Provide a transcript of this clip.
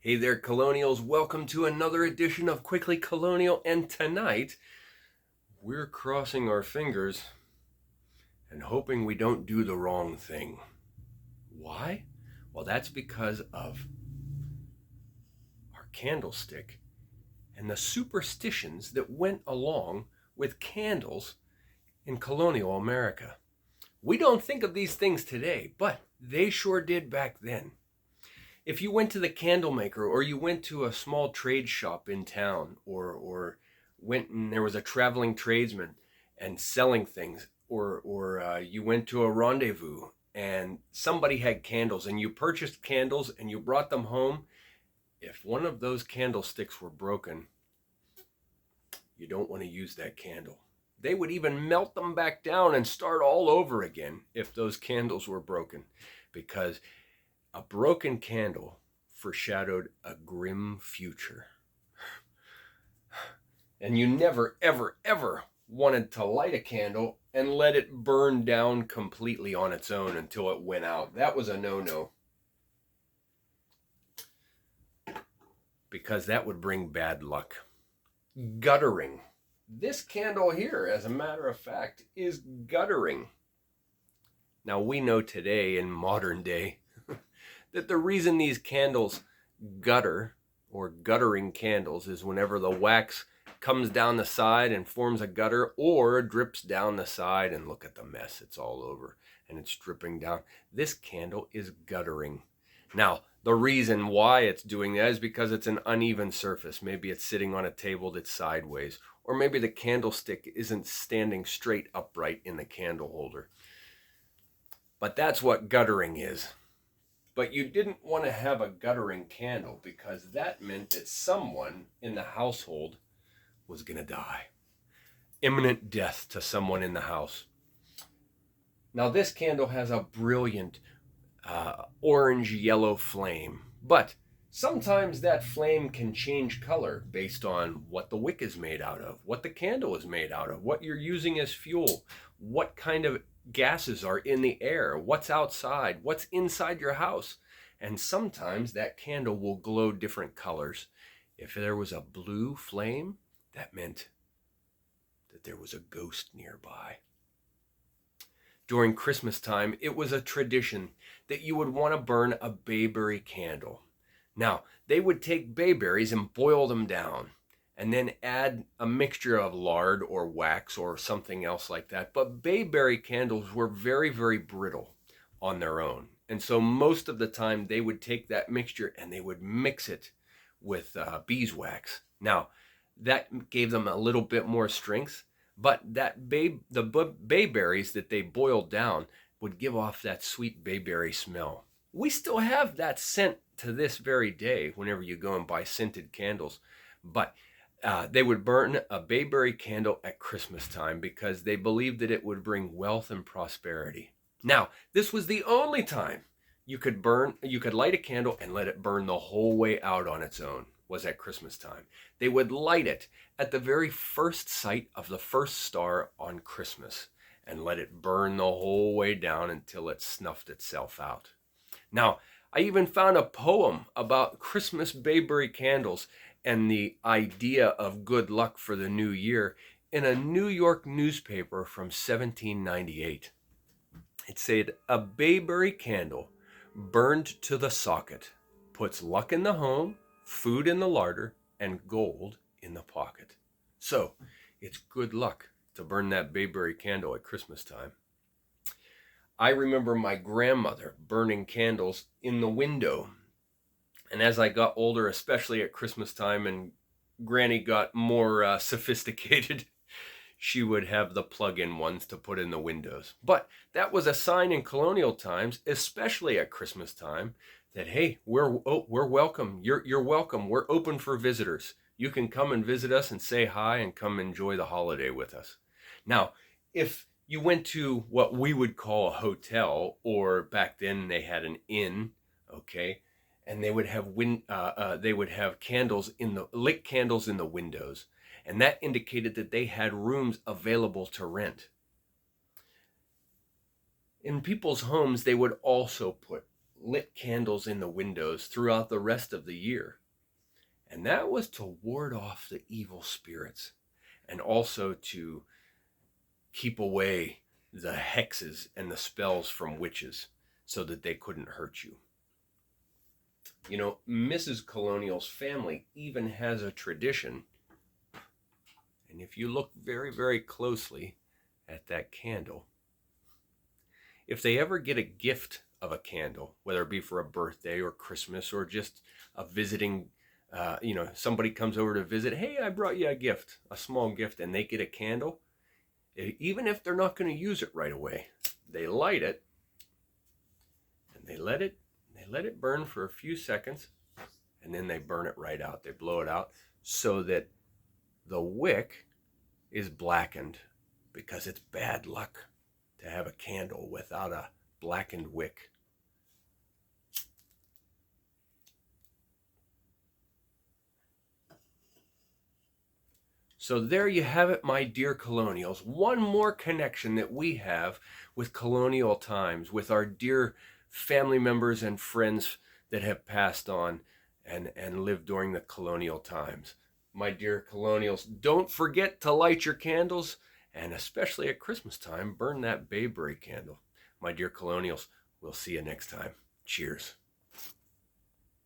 Hey there, Colonials. Welcome to another edition of Quickly Colonial. And tonight, we're crossing our fingers and hoping we don't do the wrong thing. Why? Well, that's because of our candlestick and the superstitions that went along with candles in colonial America. We don't think of these things today, but they sure did back then. If you went to the candle maker, or you went to a small trade shop in town, or went and there was a traveling tradesman and selling things, or you went to a rendezvous and somebody had candles and you purchased candles and you brought them home, if one of those candlesticks were broken, you don't want to use that candle. They would even melt them back down and start all over again if those candles were broken, because a broken candle foreshadowed a grim future. And you never, ever, ever wanted to light a candle and let it burn down completely on its own until it went out. That was a no-no, because that would bring bad luck. Guttering. This candle here, as a matter of fact, is guttering. Now, we know today, in modern day, that the reason these candles gutter, or guttering candles, is whenever the wax comes down the side and forms a gutter, or drips down the side, and look at the mess, it's all over and it's dripping down. This candle is guttering. Now, the reason why it's doing that is because it's an uneven surface. Maybe it's sitting on a table that's sideways, or maybe the candlestick isn't standing straight upright in the candle holder. But that's what guttering is. But you didn't want to have a guttering candle, because that meant that someone in the household was going to die. Imminent death to someone in the house. Now, this candle has a brilliant orange-yellow flame, but sometimes that flame can change color based on what the wick is made out of, what the candle is made out of, what you're using as fuel, what kind of gases are in the air, what's outside, what's inside your house. And sometimes that candle will glow different colors. If there was a blue flame, that meant that there was a ghost nearby. During Christmas time, it was a tradition that you would want to burn a bayberry candle. Now, they would take bayberries and boil them down, and then add a mixture of lard or wax or something else like that. But bayberry candles were very, very brittle on their own. And so most of the time they would take that mixture and they would mix it with beeswax. Now, that gave them a little bit more strength, but the bayberries that they boiled down would give off that sweet bayberry smell. We still have that scent to this very day whenever you go and buy scented candles. But they would burn a bayberry candle at Christmas time because they believed that it would bring wealth and prosperity. Now, this was the only time you could light a candle and let it burn the whole way out on its own, was at Christmas time. They would light it at the very first sight of the first star on Christmas and let it burn the whole way down until it snuffed itself out. Now, I even found a poem about Christmas bayberry candles and the idea of good luck for the new year in a New York newspaper from 1798. It said, "A bayberry candle burned to the socket puts luck in the home, food in the larder, and gold in the pocket." So it's good luck to burn that bayberry candle at Christmas time. I remember my grandmother burning candles in the window. And as I got older, especially at Christmas time, and Granny got more sophisticated, she would have the plug-in ones to put in the windows. But that was a sign in colonial times, especially at Christmas time, that, hey, we're welcome. You're welcome. We're open for visitors. You can come and visit us and say hi and come enjoy the holiday with us. Now, if you went to what we would call a hotel, or back then they had an inn, okay, and they would have candles lit candles in the windows, and that indicated that they had rooms available to rent. In people's homes, they would also put lit candles in the windows throughout the rest of the year. And that was to ward off the evil spirits and also to keep away the hexes and the spells from witches so that they couldn't hurt you. You know, Mrs. Colonial's family even has a tradition. And if you look very, very closely at that candle, if they ever get a gift of a candle, whether it be for a birthday or Christmas or just a visiting, somebody comes over to visit, hey, I brought you a gift, a small gift, and they get a candle, even if they're not going to use it right away, they light it and they let it burn for a few seconds, and then they burn it right out. They blow it out so that the wick is blackened, because it's bad luck to have a candle without a blackened wick. So there you have it, my dear Colonials. One more connection that we have with colonial times, with our dear family members and friends that have passed on and lived during the colonial times. My dear Colonials, don't forget to light your candles, and especially at Christmas time, burn that bayberry candle. My dear Colonials, we'll see you next time. Cheers.